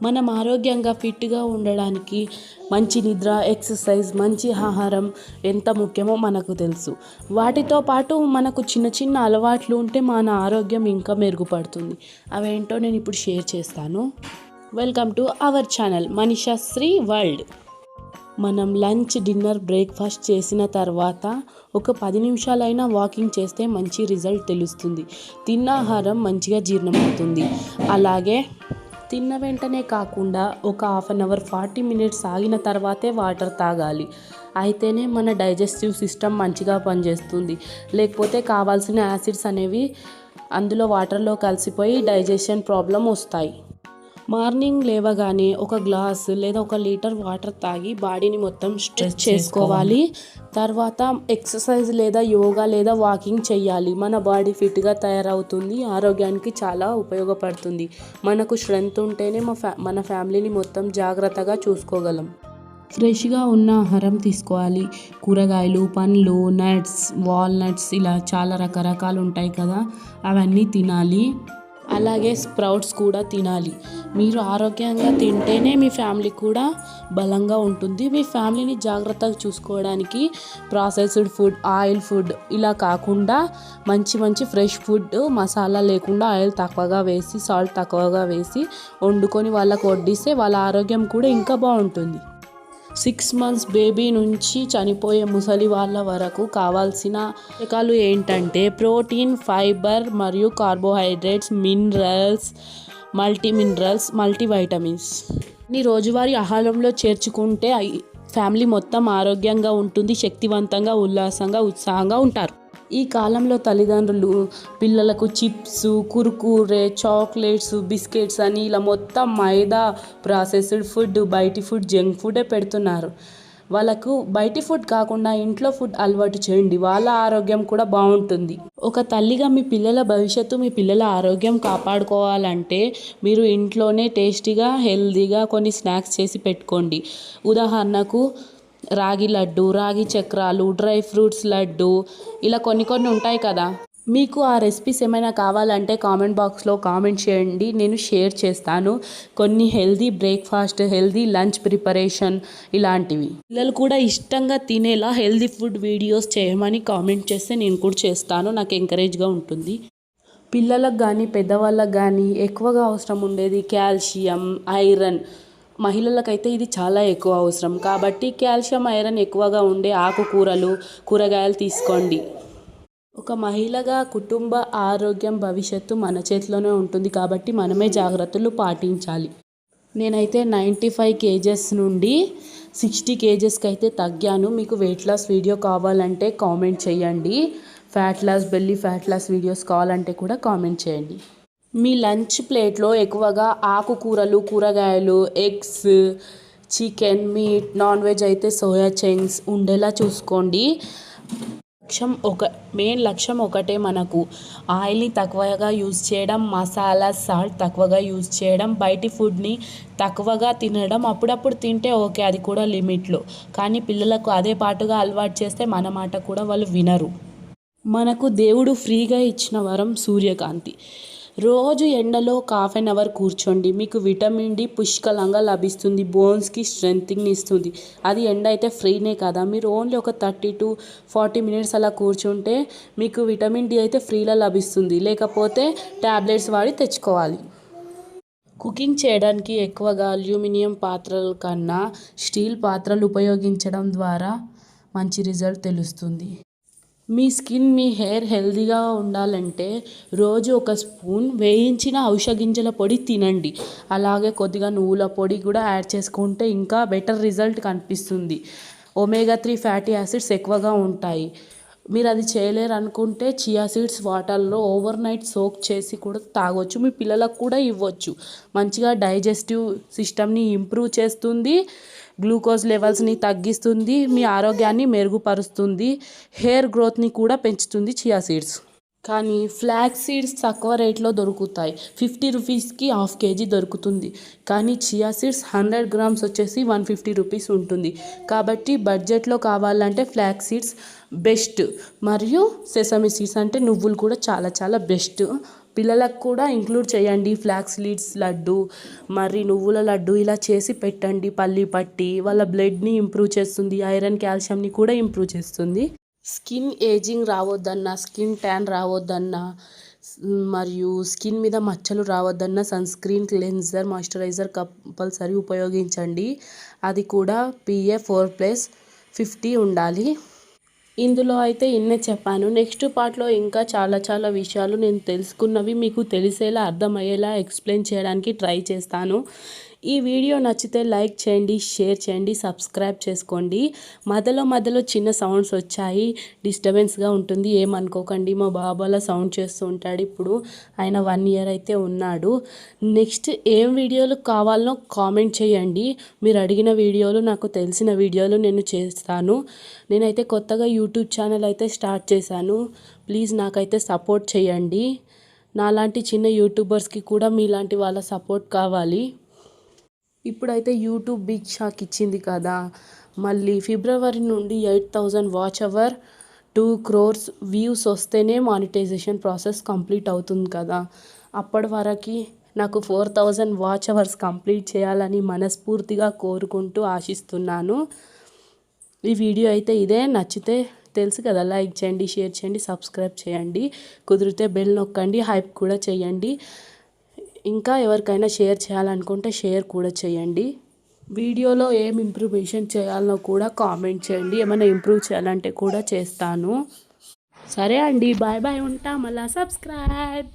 మనం ఆరోగ్యంగా ఫిట్గా ఉండడానికి మంచి నిద్ర, ఎక్సర్సైజ్, మంచి ఆహారం ఎంత ముఖ్యమో మనకు తెలుసు. వాటితో పాటు మనకు చిన్న చిన్న అలవాట్లు ఉంటే మన ఆరోగ్యం ఇంకా మెరుగుపడుతుంది. అవేంటో నేను ఇప్పుడు షేర్ చేస్తాను. Welcome to our channel Manishashri world. మనం లంచ్, డిన్నర్, బ్రేక్ఫాస్ట్ చేసిన తర్వాత ఒక 10 నిమిషాలైనా వాకింగ్ చేస్తే మంచి రిజల్ట్ తెలుస్తుంది. తిన్న ఆహారం మంచిగా జీర్ణమవుతుంది. అలాగే తిన్న వెంటనే కాకుండా ఒక హాఫ్ అన్ అవర్ 40 మినిట్స్ ఆగిన తర్వాతే వాటర్ తాగాలి. అయితేనే మన డైజెస్టివ్ సిస్టమ్ మంచిగా పనిచేస్తుంది. లేకపోతే కావాల్సిన యాసిడ్స్ అనేవి అందులో వాటర్లో కలిసిపోయి డైజెషన్ ప్రాబ్లం వస్తాయి. మార్నింగ్ లేవగానే ఒక గ్లాస్ లేదా 1 లీటర్ వాటర్ తాగి బాడీని మొత్తం స్ట్రెచ్ చేసుకోవాలి. తర్వాత ఎక్సర్సైజ్ లేదా యోగా లేదా వాకింగ్ చేయాలి. మన బాడీ ఫిట్గా తయారవుతుంది. ఆరోగ్యానికి చాలా ఉపయోగపడుతుంది. మనకు స్ట్రెంగ్త్ ఉంటేనే మన ఫ్యామిలీని మొత్తం జాగ్రత్తగా చూసుకోగలం. ఫ్రెష్గా ఉన్న ఆహారం తీసుకోవాలి. కూరగాయలు, పండ్లు, నట్స్, వాల్నట్స్ ఇలా చాలా రకరకాలు ఉంటాయి కదా, అవన్నీ తినాలి. అలాగే స్ప్రౌట్స్ కూడా తినాలి. మీరు ఆరోగ్యంగా తింటేనే మీ ఫ్యామిలీ కూడా బలంగా ఉంటుంది. మీ ఫ్యామిలీని జాగ్రత్తగా చూసుకోవడానికి ప్రాసెస్డ్ ఫుడ్, ఆయిల్ ఫుడ్ ఇలా కాకుండా మంచి ఫ్రెష్ ఫుడ్, మసాలా లేకుండా ఆయిల్ తక్కువగా వేసి, సాల్ట్ తక్కువగా వేసి వండుకొని వాళ్ళకు వడ్డిస్తే వాళ్ళ ఆరోగ్యం కూడా ఇంకా బాగుంటుంది. 6 months బేబీ నుంచి చనిపోయే ముసలి వాళ్ళ వరకు కావాల్సిన పోషకాలు ఏంటంటే ప్రోటీన్, ఫైబర్ మరియు కార్బోహైడ్రేట్స్, మినరల్స్, మల్టీవైటమిన్స్. ఈ రోజువారీ ఆహారంలో చేర్చుకుంటే ఫ్యామిలీ మొత్తం ఆరోగ్యంగా ఉంటుంది, శక్తివంతంగా, ఉల్లాసంగా, ఉత్సాహంగా ఉంటారు. ఈ కాలంలో తల్లిదండ్రులు పిల్లలకు చిప్స్, కుర్కురే, చాక్లెట్స్, బిస్కెట్స్ అని ఇలా మొత్తం మైదా, ప్రాసెస్డ్ ఫుడ్, బయటి ఫుడ్, జంక్ ఫుడే పెడుతున్నారు. వాళ్ళకు బయటి ఫుడ్ కాకుండా ఇంట్లో ఫుడ్ అలవాటు చేయండి. వాళ్ళ ఆరోగ్యం కూడా బాగుంటుంది. ఒక తల్లిగా మీ పిల్లల భవిష్యత్తు, మీ పిల్లల ఆరోగ్యం కాపాడుకోవాలంటే మీరు ఇంట్లోనే టేస్టీగా, హెల్తీగా కొన్ని స్నాక్స్ చేసి పెట్టుకోండి. ఉదాహరణకు రాగి లడ్డు, రాగి చక్రాలు, డ్రై ఫ్రూట్స్ లడ్డు ఇలా కొన్ని ఉంటాయి కదా. మీకు ఆ రెసిపీస్ ఏమైనా కావాలంటే కామెంట్ బాక్స్లో కామెంట్ చేయండి, నేను షేర్ చేస్తాను. కొన్ని healthy breakfast, healthy lunch preparation ఇలాంటివి పిల్లలు కూడా ఇష్టంగా తినేలా హెల్తీ ఫుడ్ వీడియోస్ చేయమని కామెంట్ చేస్తే నేను కూడా చేస్తాను. నాకు ఎంకరేజ్గా ఉంటుంది. పిల్లలకు కానీ పెద్దవాళ్ళకు కానీ ఎక్కువగా అవసరం ఉండేది కాల్షియం, ఐరన్. మహిళలకైతే ఇది చాలా ఎక్కువ అవసరం. కాబట్టి కాల్షియం, ఐరన్ ఎక్కువగా ఉండే ఆకుకూరలు, కూరగాయలు తీసుకోండి. ఒక మహిళగా కుటుంబ ఆరోగ్యం, భవిష్యత్తు మన చేతిలోనే ఉంటుంది. కాబట్టి మనమే జాగ్రత్తలు పాటించాలి. నేనైతే 95 kgs నుండి 60 kgsకి అయితే తగ్గాను. మీకు వెయిట్ లాస్ వీడియో కావాలంటే కామెంట్ చేయండి. Fat loss, belly fat loss videos కావాలంటే కూడా కామెంట్ చేయండి. మీ లంచ్ ప్లేట్లో ఎక్కువగా ఆకుకూరలు, కూరగాయలు, eggs, chicken, meet, non veg అయితే సోయా చంక్స్ ఉండేలా చూసుకోండి. మెయిన్ లక్ష్యం ఒకటే, మనకు ఆయిల్ని తక్కువగా యూజ్ చేయడం, మసాలా, సాల్ట్ తక్కువగా యూజ్ చేయడం, బయటి ఫుడ్ని తక్కువగా తినడం. అప్పుడప్పుడు తింటే ఓకే, అది కూడా లిమిట్లో. కానీ పిల్లలకు అదే పాటుగా అలవాటు చేస్తే మన మాట కూడా వాళ్ళు వినరు. మనకు దేవుడు ఫ్రీగా ఇచ్చిన వరం సూర్యకాంతి. రోజు ఎండలో ఒక హాఫ్ అన్ అవర్ కూర్చోండి. మీకు విటమిన్ డి పుష్కలంగా లభిస్తుంది. బోన్స్కి స్ట్రెంగ్త్ని ఇస్తుంది. అది ఎండ అయితే ఫ్రీనే కదా. మీరు ఓన్లీ ఒక 30 to 40 మినిట్స్ అలా కూర్చుంటే మీకు విటమిన్ డి అయితే ఫ్రీలో లభిస్తుంది. లేకపోతే ట్యాబ్లెట్స్ వాడి తెచ్చుకోవాలి. కుకింగ్ చేయడానికి ఎక్కువగా అల్యూమినియం పాత్రల కన్నా స్టీల్ పాత్రలు ఉపయోగించడం ద్వారా మంచి రిజల్ట్ తెలుస్తుంది. మీ స్కిన్, మీ హెయిర్ హెల్తీగా ఉండాలంటే రోజు 1 స్పూన్ వేయించిన అవిసె గింజల పొడి తినండి. అలాగే కొద్దిగా నువ్వుల పొడి కూడా యాడ్ చేసుకుంటే ఇంకా బెటర్ రిజల్ట్ కనిపిస్తుంది. ఒమేగా 3 ఫ్యాటీ యాసిడ్స్ ఎక్కువగా ఉంటాయి. మీరు అది చేయలేరు అనుకుంటే చియా సీడ్స్ వాటర్లో ఓవర్ నైట్ సోక్ చేసి కూడా తాగొచ్చు. మీ పిల్లలకు కూడా ఇవ్వచ్చు. మంచిగా డైజెస్టివ్ సిస్టమ్ని ఇంప్రూవ్ చేస్తుంది. గ్లూకోజ్ లెవెల్స్ని తగ్గిస్తుంది. మీ ఆరోగ్యాన్ని మెరుగుపరుస్తుంది. హెయిర్ గ్రోత్ని కూడా పెంచుతుంది చియా సీడ్స్. కానీ ఫ్లాక్స్ సీడ్స్ తక్కువ రేట్లో దొరుకుతాయి. 50 రూపీస్కి హాఫ్ కేజీ దొరుకుతుంది. కానీ చియా సీడ్స్ 100 grams వచ్చేసి 150 రూపీస్ ఉంటుంది. కాబట్టి బడ్జెట్లో కావాలంటే ఫ్లాక్స్ సీడ్స్ బెస్ట్. మరియు సెసమి సీడ్స్ అంటే నువ్వులు కూడా చాలా బెస్ట్. పిల్లలకు కూడా ఇంక్లూడ్ చేయండి. ఫ్లాక్స్ సీడ్స్ లడ్డు, మరి నువ్వుల లడ్డు ఇలా చేసి పెట్టండి. పల్లి పట్టి వాళ్ళ బ్లడ్ని ఇంప్రూవ్ చేస్తుంది, ఐరన్ కాల్షియంని కూడా ఇంప్రూవ్ చేస్తుంది. స్కిన్ ఏజింగ్ రావద్దన్నా, స్కిన్ ట్యాన్ రావద్దన్నా, మరియు స్కిన్ మీద మచ్చలు రావద్దన్నా sunscreen, cleanser, moisturiser compulsory ఉపయోగించండి. అది కూడా PA++50 ఉండాలి. ఇందులో అయితే ఇన్నే చెప్పాను. నెక్స్ట్ పార్ట్లో ఇంకా చాలా విషయాలు నేను తెలుసుకున్నవి మీకు తెలిసేలా అర్థమయ్యేలా ఎక్స్ప్లెయిన్ చేయడానికి ట్రై చేస్తాను. ఈ వీడియో నచ్చితే లైక్ చేయండి, షేర్ చేయండి, సబ్స్క్రైబ్ చేసుకోండి. మధ్యలో చిన్న సౌండ్స్ వచ్చాయి, డిస్టర్బెన్స్గా ఉంటుంది, ఏమనుకోకండి. మా బాబు అలా సౌండ్ చేస్తూ ఉంటాడు. ఇప్పుడు ఆయన 1 ఇయర్ అయితే ఉన్నాడు. నెక్స్ట్ ఏం వీడియోలు కావాలో కామెంట్ చేయండి. మీరు అడిగిన వీడియోలు, నాకు తెలిసిన వీడియోలు నేను చేస్తాను. నేనైతే కొత్తగా యూట్యూబ్ ఛానల్ అయితే స్టార్ట్ చేశాను. ప్లీజ్ నాకైతే సపోర్ట్ చేయండి. నాలాంటి చిన్న యూట్యూబర్స్కి కూడా మీలాంటి వాళ్ళ సపోర్ట్ కావాలి. ఇప్పుడైతే యూట్యూబ్ బిగ్ షాక్ ఇచ్చింది కదా, మళ్ళీ ఫిబ్రవరి నుండి 8,000 వాచ్ అవర్, 2 crores వ్యూస్ వస్తేనే మానిటైజేషన్ ప్రాసెస్ కంప్లీట్ అవుతుంది కదా. అప్పటి వరకు నాకు 4,000 వాచ్ అవర్స్ కంప్లీట్ చేయాలని మనస్ఫూర్తిగా కోరుకుంటూ ఆశిస్తున్నాను. ఈ వీడియో అయితే ఇదే. నచ్చితే తెలుసు కదా, లైక్ చేయండి, షేర్ చేయండి, సబ్స్క్రైబ్ చేయండి, కుదిరితే బెల్ నొక్కండి, హైప్ కూడా చేయండి. ఇంకా ఎవరికైనా షేర్ చేయాలనుకుంటే షేర్ కూడా చేయండి. వీడియోలో ఏం ఇంప్రూవేషన్ చేయాలనో కూడా కామెంట్ చేయండి. ఏమైనా ఇంప్రూవ్ చేయాలంటే కూడా చేస్తాను. సరే అండి, బాయ్ ఉంటా. మళ్ళీ సబ్స్క్రైబ్.